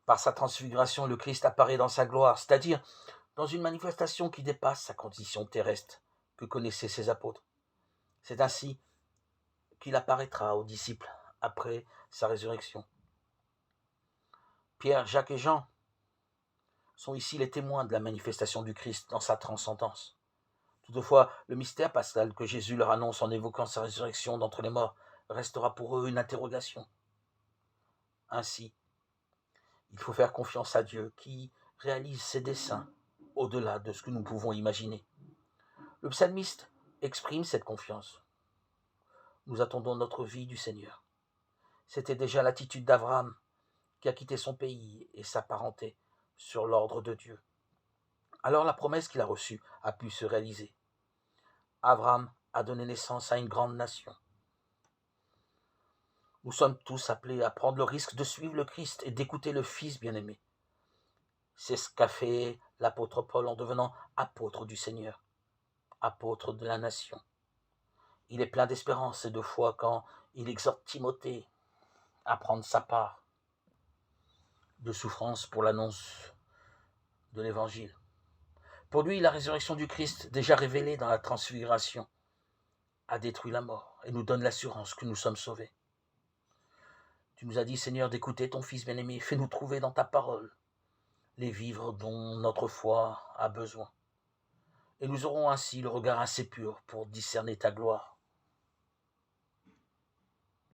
Par sa transfiguration, le Christ apparaît dans sa gloire, c'est-à-dire dans une manifestation qui dépasse sa condition terrestre que connaissaient ses apôtres. C'est ainsi qu'il apparaîtra aux disciples après sa résurrection. Pierre, Jacques et Jean sont ici les témoins de la manifestation du Christ dans sa transcendance. Toutefois, le mystère pascal que Jésus leur annonce en évoquant sa résurrection d'entre les morts restera pour eux une interrogation. Ainsi, il faut faire confiance à Dieu qui réalise ses desseins au-delà de ce que nous pouvons imaginer. Le psalmiste exprime cette confiance. Nous attendons notre vie du Seigneur. C'était déjà l'attitude d'Abraham qui a quitté son pays et sa parenté sur l'ordre de Dieu. Alors la promesse qu'il a reçue a pu se réaliser. Abraham a donné naissance à une grande nation. Nous sommes tous appelés à prendre le risque de suivre le Christ et d'écouter le Fils bien-aimé. C'est ce qu'a fait l'apôtre Paul en devenant apôtre du Seigneur, apôtre de la nation. Il est plein d'espérance et de foi quand il exhorte Timothée à prendre sa part de souffrance pour l'annonce de l'Évangile. Pour lui, la résurrection du Christ, déjà révélée dans la transfiguration, a détruit la mort et nous donne l'assurance que nous sommes sauvés. Tu nous as dit, Seigneur, d'écouter ton Fils bien-aimé. Fais-nous trouver dans ta parole les vivres dont notre foi a besoin. Et nous aurons ainsi le regard assez pur pour discerner ta gloire.